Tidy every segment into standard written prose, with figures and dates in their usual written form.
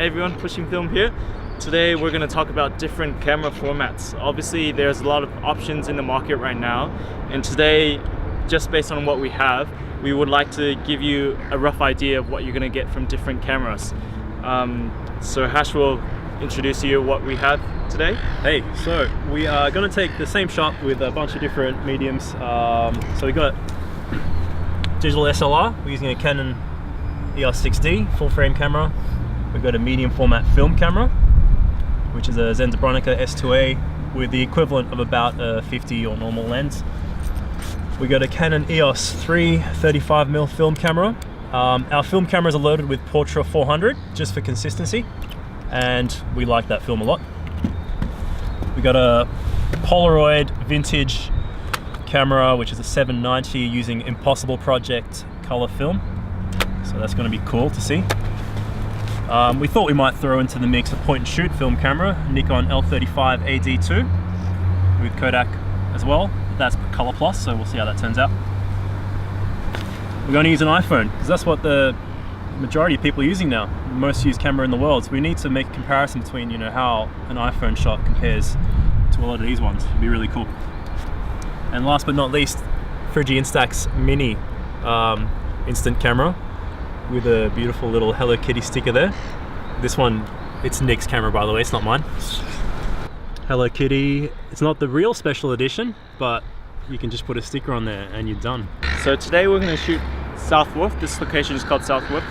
everyone, Pushing Film here. Today we're going to talk about different camera formats. Obviously there's a lot of options in the market right now, and today, just based on what we have, we would like to give you a rough idea of what you're going to get from different cameras. So Hash will introduce you what we have today. Hey, so we are going to take the same shot with a bunch of different mediums. So we got digital SLR. We're using a Canon EOS 6D full frame camera. We've got a medium format film camera, which is a Bronica S2A with the equivalent of about a 50 or normal lens. We got a Canon EOS 3 35mm film camera. Our film cameras are loaded with Portra 400 just for consistency, and we like that film a lot. We got a Polaroid vintage camera, which is a 790 using Impossible Project color film. So that's going to be cool to see. We thought we might throw into the mix a point and shoot film camera, Nikon L35 AD2 with Kodak as well. That's color plus, so we'll see how that turns out. We're going to use an iPhone because that's what the majority of people are using now. The most used camera in the world. So we need to make a comparison between, how an iPhone shot compares to a lot of these ones. It'd be really cool. And last but not least, Fuji Instax Mini instant camera with a beautiful little Hello Kitty sticker there. This one, it's Nick's camera, by the way, it's not mine. Hello Kitty, it's not the real special edition, but you can just put a sticker on there and you're done. So today we're going to shoot South Wharf. This location is called South Wharf.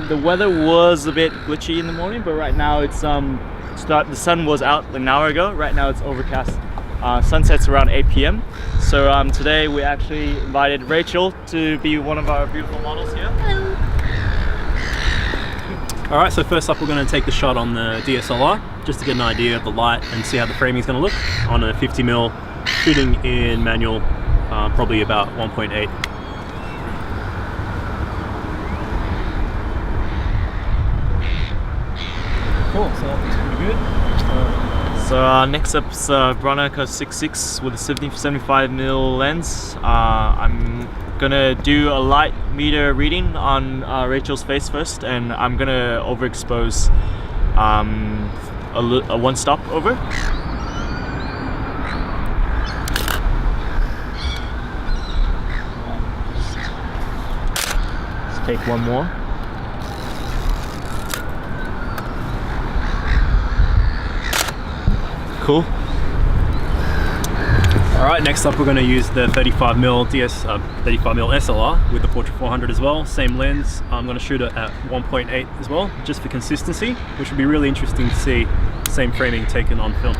The weather was a bit glitchy in the morning, but right now it's the sun was out an hour ago. Right now it's overcast. Sunset's around 8 p.m. So today we actually invited Rachel to be one of our beautiful models here. Hello. Alright, so first up we're going to take the shot on the DSLR just to get an idea of the light and see how the framing is going to look on a 50mm shooting in manual, probably about 1.8. Cool, so that looks pretty good. So next up's Bronica 6.6 with a 75mm lens. I'm gonna do a light meter reading on Rachel's face first, and I'm gonna overexpose a one stop over. Let's take one more. Cool. Alright, next up we're going to use the 35mm SLR with the Portra 400 as well. Same lens. I'm going to shoot it at 1.8 as well, just for consistency, which would be really interesting to see same framing taken on film.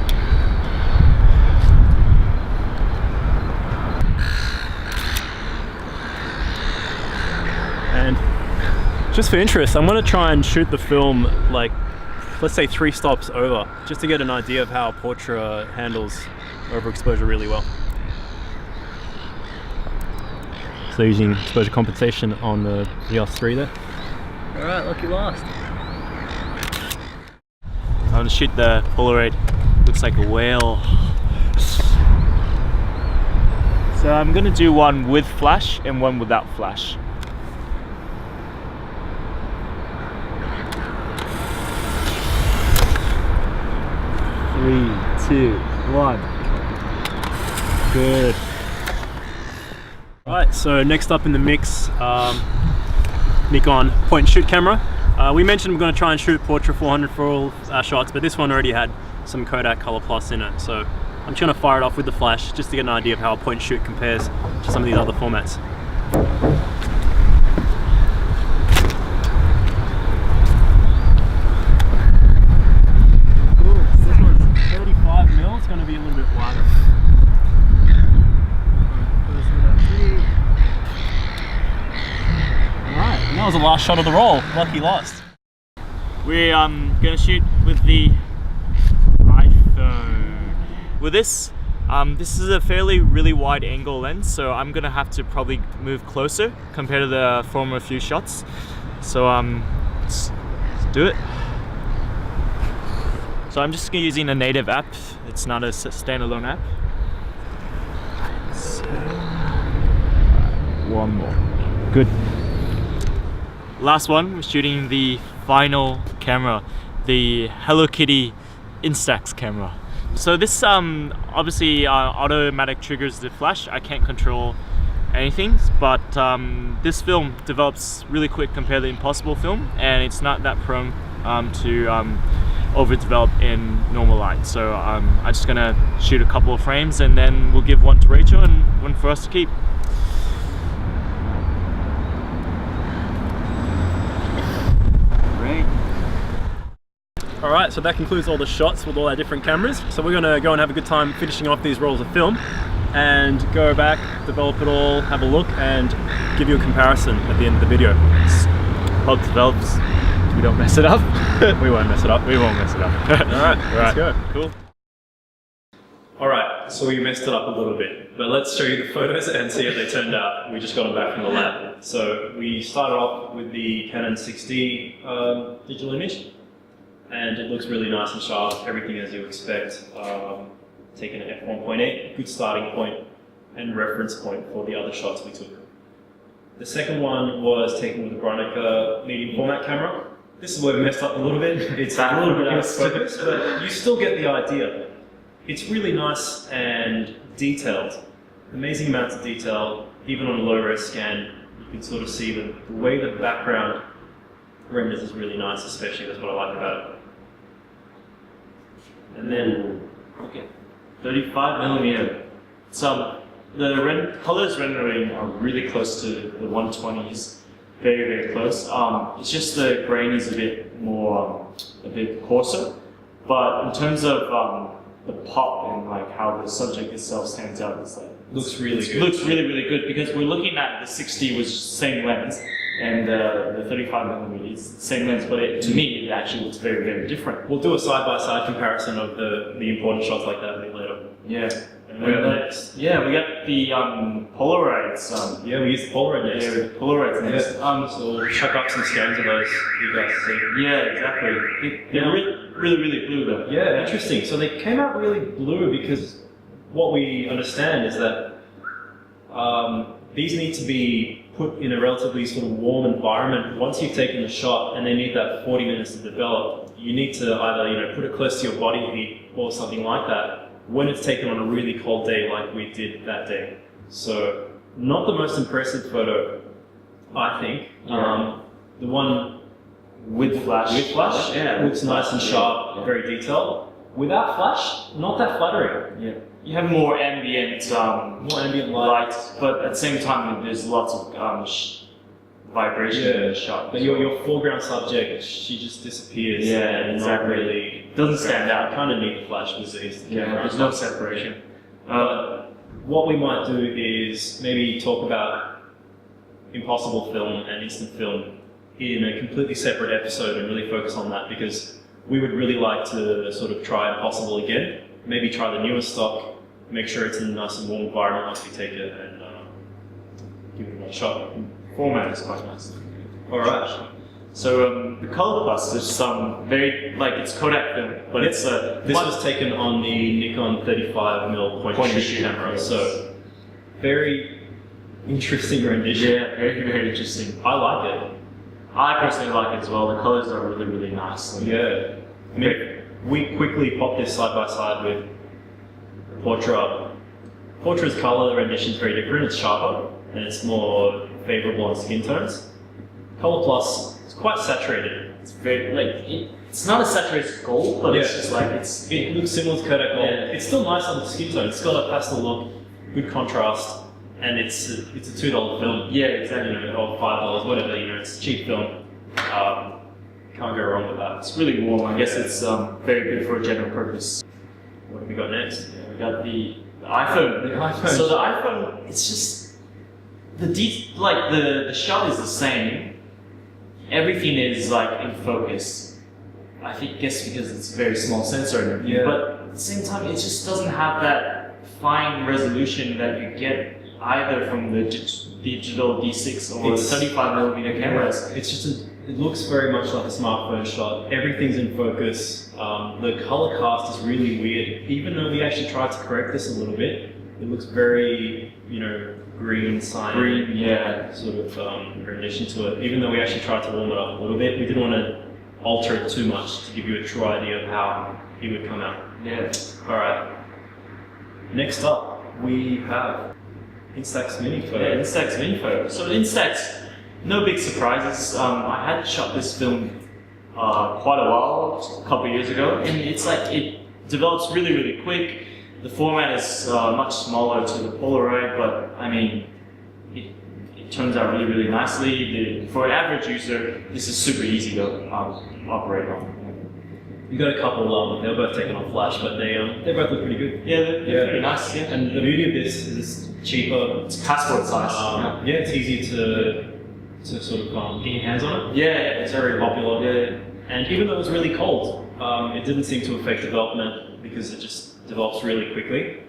And just for interest, I'm going to try and shoot the film like, let's say 3 stops over, just to get an idea of how Portra handles overexposure really well. So using exposure compensation on the EOS 3 there. Alright, lucky last. I'm gonna shoot the Polaroid. Looks like a whale. So I'm gonna do one with flash and one without flash. Three, 2, 1. Good. Right, so next up in the mix, Nikon point and shoot camera. We mentioned we're going to try and shoot Portra 400 for all our shots, but this one already had some Kodak Color Plus in it, so I'm just going to fire it off with the flash just to get an idea of how a point and shoot compares to some of these other formats. This one's 35mm, it's going to be a little bit wider. That was the last shot of the roll. Lucky lost. We're gonna shoot with the iPhone. With this, this is a fairly really wide angle lens, so I'm gonna have to probably move closer compared to the former few shots. So let's do it. So I'm just using a native app. It's not a standalone app. So, one more. Good. Last one, we're shooting the final camera, the Hello Kitty Instax camera. So this obviously automatic triggers the flash. I can't control anything, but this film develops really quick compared to the Impossible film, and it's not that prone to overdevelop in normal light. So I'm just gonna shoot a couple of frames, and then we'll give one to Rachel and one for us to keep. Great. Alright, so that concludes all the shots with all our different cameras. So we're gonna go and have a good time finishing off these rolls of film and go back, develop it all, have a look, and give you a comparison at the end of the video. Hope it develops. We don't mess it up. We won't mess it up. We won't mess it up. Alright, let's go. Cool. Alright, so we messed it up a little bit, but let's show you the photos and see how they turned out. We just got them back from the lab. So we started off with the Canon 6D digital image, and it looks really nice and sharp, everything as you expect. Taken at f1.8, good starting point and reference point for the other shots we took. The second one was taken with the Bronica medium format camera. This is where we messed up a little bit. It's a little bit out of focus, but you still get the idea. It's really nice and detailed. Amazing amounts of detail. Even on a low-res scan, you can sort of see the way the background renders is really nice, especially. That's what I like about it. And then, okay, 35mm. So the colors rendering are really close to the 120s. Very, very close. It's just the grain is a bit more, a bit coarser. But in terms of the pop and like how the subject itself stands out, it's like looks really good. Looks really, really good, because we're looking at the 60 was same lens, and the 35mm is the same lens, but to me it actually looks very, very different. We'll do a side-by-side comparison of the important shots like that a bit later. Yeah. And we got next. Yeah, we got the Polaroids. Yeah, we used the Polaroid next. Yeah, Polaroids next. Yeah. So we'll chuck up some scans of those for you guys to see. Yeah, exactly. They're really blue though. Yeah, interesting. So they came out really blue because what we understand is that these need to be put in a relatively sort of warm environment. Once you've taken the shot and they need that 40 minutes to develop, you need to either put it close to your body heat or something like that when it's taken on a really cold day like we did that day. So not the most impressive photo, I think. Yeah. The one with flash, yeah, looks nice and sharp, yeah. Very detailed. Without flash, not that flattering. Yeah. You have more ambient light, but at the same time there's lots of vibration in the shot. But your foreground subject, she just disappears. Yeah, and exactly. Not really doesn't stand out. You kind of need the flash with these. Yeah, there's no separation. What we might do is maybe talk about Impossible film and instant film in a completely separate episode and really focus on that, because we would really like to sort of try Impossible again. Maybe try the newer stock, make sure it's in a nice and warm environment once we take it, and give it a shot. Format is quite nice. Alright. So the color plus is very, it's Kodak film, but it's this was taken on the Nikon 35mm point and shoot camera, yes. So very interesting rendition. Yeah, very, very interesting. I like it. I personally like it as well. The colors are really, really nice. Yeah. I mean, we quickly popped this side by side with Portra. Portra's color rendition is very different. It's sharper and it's more favorable on skin tones. Color Plus is quite saturated. It's very it's not a saturated gold, but it's just it looks similar to Kodak Gold. Yeah. It's still nice on the skin tone. It's got a pastel look, good contrast, and it's a $2 film. Yeah, exactly. Or $5, whatever. It's a cheap film. Can't go wrong with that. It's really warm. I guess it's very good for a general purpose. What have we got next? Yeah, we got the iPhone. The iPhone. So the iPhone, it's just the shot is the same. Everything is in focus. I guess because it's a very small sensor and everything. Yeah. But at the same time, it just doesn't have that fine resolution that you get either from the digital D6 or the 35mm cameras. It's just it looks very much like a smartphone shot. Everything's in focus. The color cast is really weird. Even though we actually tried to correct this a little bit, it looks very, green, cyan, yeah, sort of rendition to it. Even though we actually tried to warm it up a little bit, we didn't want to alter it too much to give you a true idea of how it would come out. Yeah. Alright. Next up, we have Instax Mini Photo. Yeah, Instax Mini Photo. So Instax, no big surprises. I had shot this film quite a while, a couple of years ago, and it's like it develops really, really quick. The format is much smaller to the Polaroid, but I mean, it turns out really, really nicely. For an average user, this is super easy to operate on. You got a couple. They were both taken on flash, but they both look pretty good. Yeah, they're pretty nice. Yeah. And the beauty of this is it's cheaper. It's passport size. Yeah, it's easy to sort of get your hands on it. Yeah, it's very popular. Yeah. And even though it was really cold, it didn't seem to affect development because it just develops really quickly.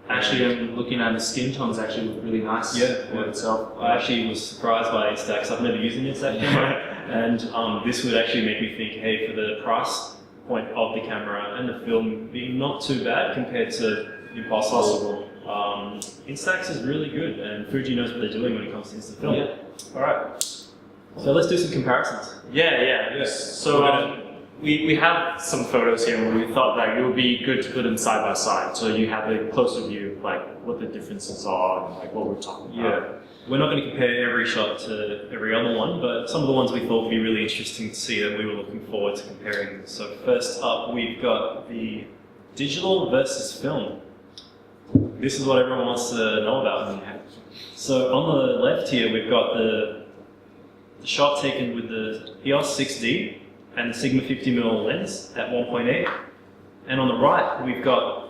Actually, I'm looking at the skin tones actually look really nice for itself. I actually was surprised by Instax. I've never used an Instax camera. And this would actually make me think, hey, for the price point of the camera and the film being not too bad compared to Impossible, Instax is really good, and Fuji knows what they're doing when it comes to instant film. Yeah. Alright, so let's do some comparisons. Yeah. So we have some photos here where we thought that it would be good to put them side by side, so you have a closer view of like what the differences are and like what we're talking about. Yeah. We're not going to compare every shot to every other one, but some of the ones we thought would be really interesting to see that we were looking forward to comparing. So first up, we've got the digital versus film. This is what everyone wants to know about. So on the left here, we've got the shot taken with the EOS 6D and the Sigma 50mm lens at 1.8. And on the right, we've got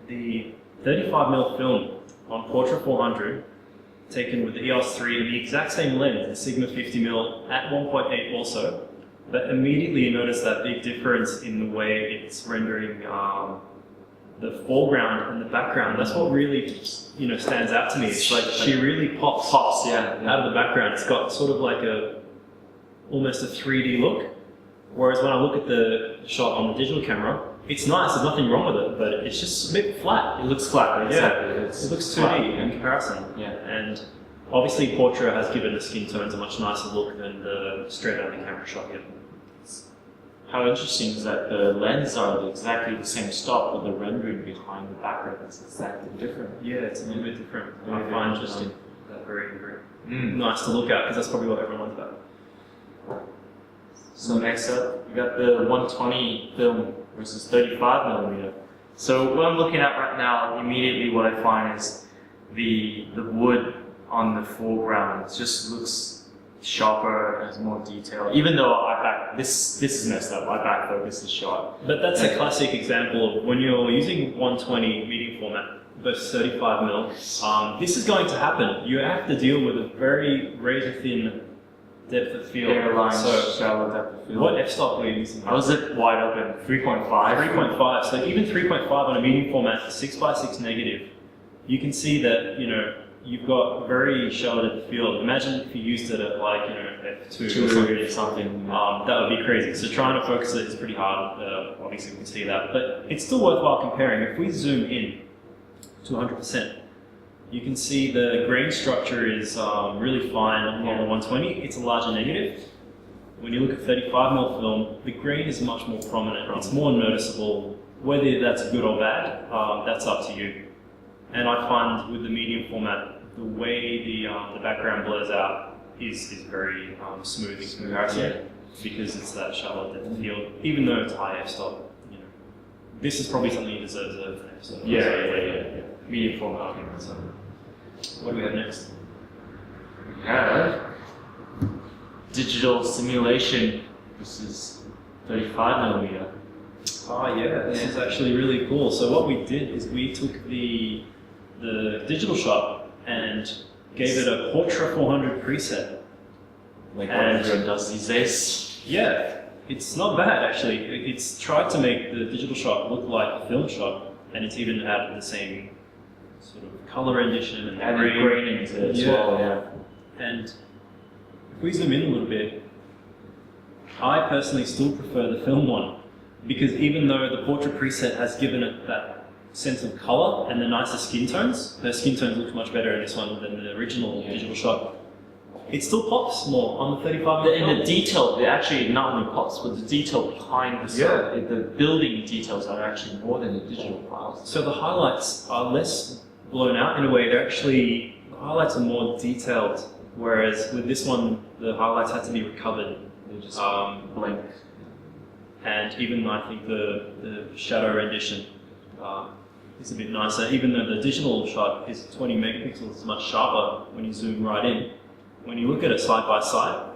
the 35mm film on Portra 400 taken with the EOS 3 and the exact same lens, the Sigma 50mm at 1.8 also. But immediately you notice that big difference in the way it's rendering the foreground and the background. That's what really stands out to me. It's like she really pops out of the background. It's got sort of like almost a 3D look. Whereas when I look at the shot on the digital camera, it's nice, there's nothing wrong with it, but it's just a bit flat. It looks flat, exactly. Yeah, it looks 2D in comparison. Yeah. And obviously Portra has given the skin tones a much nicer look than the straight out of the camera shot here. How interesting is that the lenses are exactly the same stop, but the rendering behind the background is exactly different. Yeah, it's a little bit different. Very, I find interesting. That very, very nice to look at, because that's probably what everyone wants about. So next up, we got the 120 film versus 35mm. So what I'm looking at right now, immediately what I find is the wood on the foreground just looks sharper, has more detail. Even though this is messed up, my back focus is sharp. But that's a classic example of when you're using 120 medium format versus 35mm. This is going to happen. You have to deal with a very razor thin depth of field. Airline, shallow depth of field. What f-stop were you using? I was at wide open, 3.5. 3.5. So even 3.5 on a medium format, 6x6 negative, you can see that you've got very shallow depth of field. Imagine if you used it at like f2 or something. That would be crazy. So trying to focus it is pretty hard. Obviously we can see that, but it's still worthwhile comparing. If we zoom in to 100%. You can see the grain structure is really fine on the 120. It's a larger negative. When you look at 35mm film, the grain is much more prominent. It's more noticeable. Whether that's good or bad, that's up to you. And I find with the medium format, the way the background blurs out is very smooth in comparison because it's that shallow depth of field. Even though it's high f-stop, this is probably something you deserve an f-stop. Yeah. Medium format. So, what do we have next? We have digital simulation. This is 35mm. Oh yeah, this is actually really cool. So what we did is we took the digital shot and gave it a Portra 400 preset. Like what everyone does these days. Yeah, it's not bad actually. It's tried to make the digital shot look like a film shot, and it's even added the same sort of color rendition and grain into it as well. Yeah. And if we zoom in a little bit, I personally still prefer the film one because even though the Portra preset has given it that sense of color and the nicer skin tones, the skin tones look much better in this one than the original digital shot. it still pops more on the 35. And the detail, it actually not only pops, but the detail behind the stuff, the building details are actually more than the digital files. So the highlights are less blown out in a way. The highlights are more detailed, whereas with this one, the highlights had to be recovered. They're just blank. And even I think the shadow rendition is a bit nicer. Even though the digital shot is 20 megapixels, it's much sharper when you zoom right in. When you look at it side by side,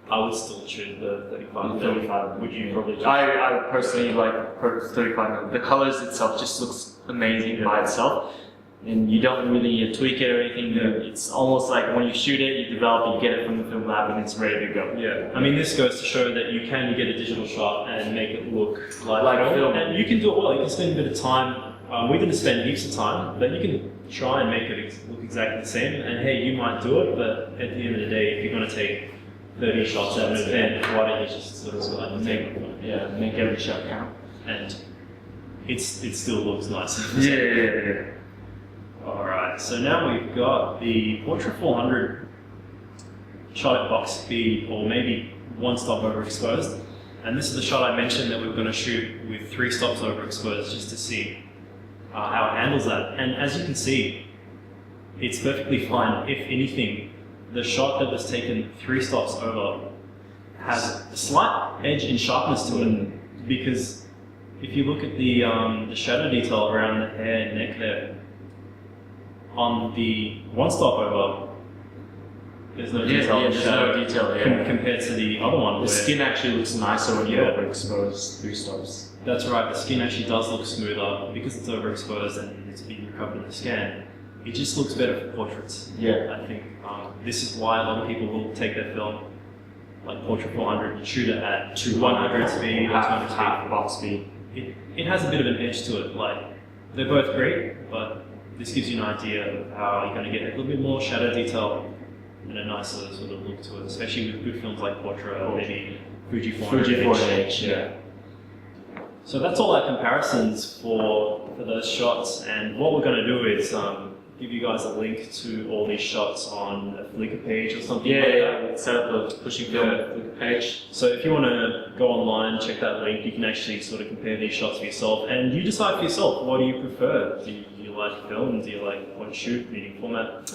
I would still choose the 35. 35. Would you probably choose? I personally like 35. The colors itself just looks amazing by itself. And you don't really need to tweak it or anything. It's almost like when you shoot it, you develop it, you get it from the film lab, and it's ready to go. Yeah, I mean, this goes to show that you can get a digital shot and make it look like film. And you can do it well. You can spend a bit of time. We didn't spend heaps of time, but you can try and make it look exactly the same. And hey, you might do it, but at the end of the day, if you're going to take 30 shots at an event, why don't you just sort of make every shot count? And it still looks nice. Yeah. Alright, so now we've got the Portrait 400 shot at box speed, or maybe one stop overexposed. And this is the shot I mentioned that we were going to shoot with 3 stops overexposed just to see how it handles that. And as you can see, it's perfectly fine. If anything, the shot that was taken 3 stops over has a slight edge in sharpness to it, because if you look at the shadow detail around the hair and neck there, on the 1 stop over, there's no detail in shadow compared to the other one. The skin actually looks nicer when you overexpose 3 stops. That's right, the skin actually does look smoother because it's overexposed and it's being recovered in the scan. It just looks better for portraits. Yeah. I think this is why a lot of people will take their film, like Portrait 400, and shoot it at 100 speed or 200 half box speed. It has a bit of an edge to it. Like, they're both great, but this gives you an idea of how you're going to get a little bit more shadow detail and a nicer sort of look to it, especially with good films like Portrait or maybe Fuji 400H. Yeah. So that's all our comparisons for those shots, and what we're going to do is give you guys a link to all these shots on a Flickr page or something like that. Set up a pushing film Flickr page. So if you want to go online, check that link, you can actually sort of compare these shots for yourself, and you decide for yourself, what do you prefer? Do you like film? Do you like point and shoot, medium format?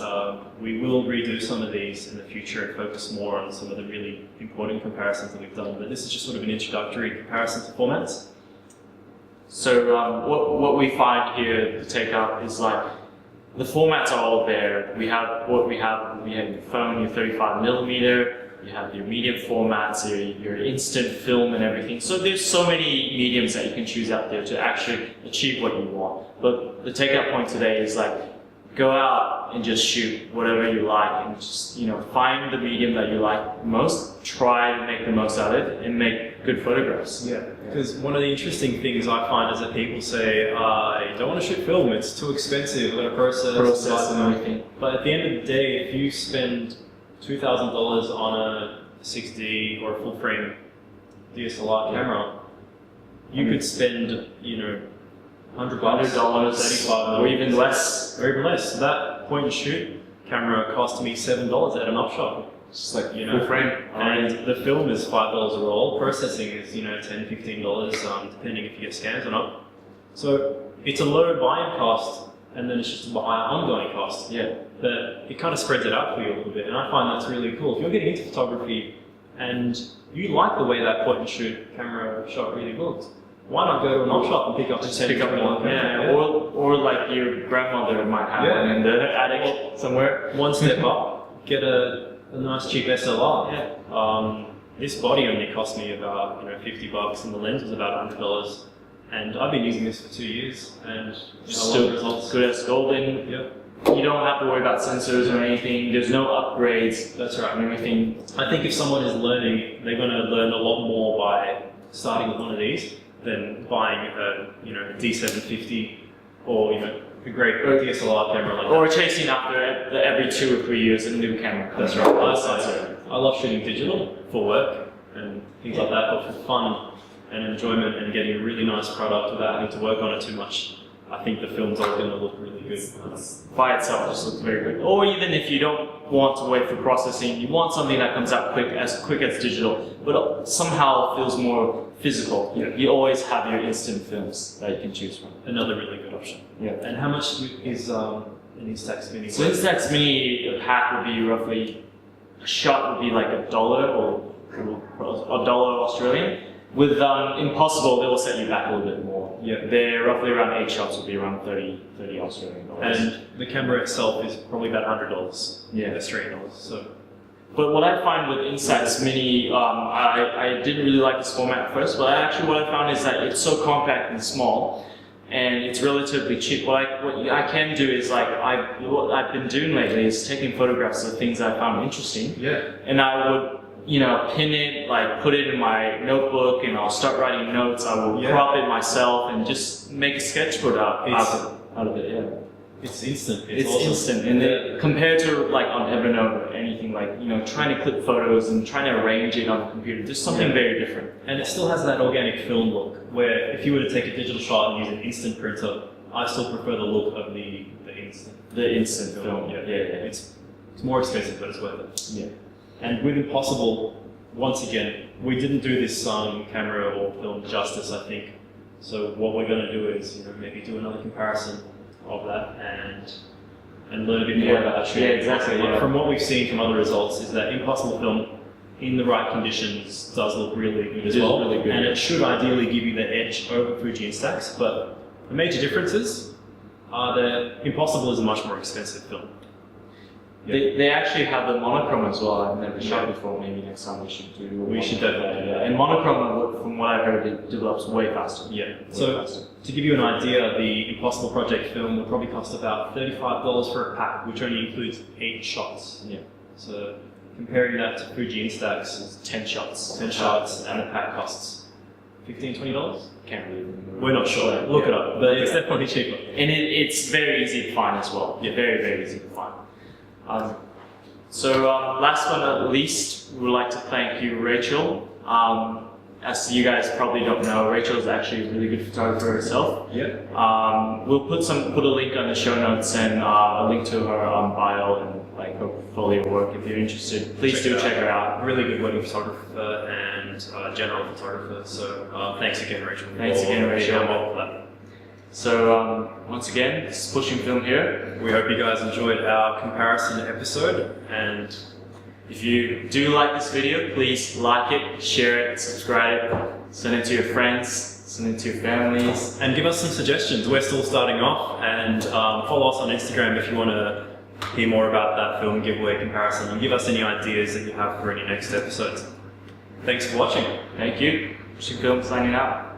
We will redo some of these in the future and focus more on some of the really important comparisons that we've done, but this is just sort of an introductory comparison to formats. So what we find here to take up is like, the formats are all there. We have your phone, your 35mm, you have your medium formats, your instant film and everything. So there's so many mediums that you can choose out there to actually achieve what you want. But the takeout point today is like, go out and just shoot whatever you like and just, find the medium that you like most, try to make the most out of it and make good photographs. Yeah, because one of the interesting things I find is that people say, I don't want to shoot film, it's too expensive, I've got to process and everything. But at the end of the day, if you spend $2,000 on a 6D or a full frame DSLR camera, you could spend, $100, $35, or even less. Or even less. That point and shoot camera cost me $7 at an op shop. Just like full frame. And the film is $5 a roll. Processing is $10, $15, depending if you get scans or not. So it's a low buy-in cost, and then it's just a high ongoing cost. Yeah. But it kind of spreads it out for you a little bit, and I find that's really cool. If you're getting into photography and you like the way that point and shoot camera shot really looked, why not go to an op shop and pick up one? Yeah. Or like your grandmother might have one in the attic somewhere. One step up, get a nice cheap SLR. Yeah. This body only cost me about $50, and the lens was about $100. And I've been using this for 2 years, and still results. Good as golden. Yep. You don't have to worry about sensors or anything. There's no upgrades. That's right. And everything. I think if someone is learning, they're going to learn a lot more by starting with one of these than buying a D750 or a great DSLR camera like that. Or chasing after every 2 or 3 years a new camera. That's right. I love shooting digital for work and things like that, but for fun and enjoyment and getting a really nice product without having to work on it too much. I think the film's all going to look really good. By itself just looks very good. Or even if you don't want to wait for processing, you want something that comes out quick as digital, but somehow feels more physical. Yeah. You always have your instant films that you can choose from. Another really good option. Yeah. And how much is an Instax Mini? So Instax Mini, a pack would be roughly, a shot would be like $1 or $1 Australian. With Impossible, they will set you back a little bit more. Yeah. They're roughly around 8 shots would be around 30 Australian dollars. And the camera itself is probably about $100. Yeah. Australian dollars. So. But what I find with Instax Mini, I didn't really like this format at first, but what I found is that it's so compact and small, and it's relatively cheap. What I can do is what I've been doing lately is taking photographs of things I found interesting. Yeah. And I would, pin it, put it in my notebook, and I'll start writing notes. I will crop it myself and just make a sketchbook out of it. Yeah. It's instant. It's awesome. instant, and compared to on Evernote or anything trying to clip photos and trying to arrange it on the computer, there's something very different. And it still has that organic film look, where if you were to take a digital shot and use an instant printer, I still prefer the look of the instant. The instant film. Yeah. It's more expensive, but it's worth it. Yeah. And with Impossible, once again, we didn't do this camera or film justice, I think. So what we're going to do is, maybe do another comparison of that and learn a bit more about that. Yeah, exactly. Yeah. From what we've seen from other results, is that Impossible film, in the right conditions, does look really good as well. Really good. And it should ideally give you the edge over Fuji Instax. But the major differences are that Impossible is a much more expensive film. They actually have the monochrome as well. I've never shot before. Maybe next time we should do. We should definitely do that. And monochrome, from what I heard, it develops way faster. Yeah. To give you an idea, the Impossible Project film would probably cost about $35 for a pack, which only includes 8 shots. Yeah. So comparing that to Fuji Instax, It's 10 shots. 10 shots, and a pack costs $15, $20? Can't really remember. We're not sure. Look it up, but it's definitely cheaper. And it's very easy to find as well. Yeah, very, very easy to find. Last but not least, we would like to thank you, Rachel. As you guys probably don't know, Rachel is actually a really good photographer herself. Yeah. We'll put a link on the show notes and a link to her bio and her portfolio work. If you're interested, please check her out. Really good wedding photographer and general photographer. So thanks again, Rachel. Thanks again, Rachel. For that. So once again, this is Pushing Film here. We hope you guys enjoyed our comparison episode, and if you do like this video, please like it, share it, subscribe it, send it to your friends, send it to your families. And give us some suggestions. We're still starting off, and follow us on Instagram if you want to hear more about that film giveaway comparison, and give us any ideas that you have for any next episodes. Thanks for watching. Thank you. Pushing Film signing out.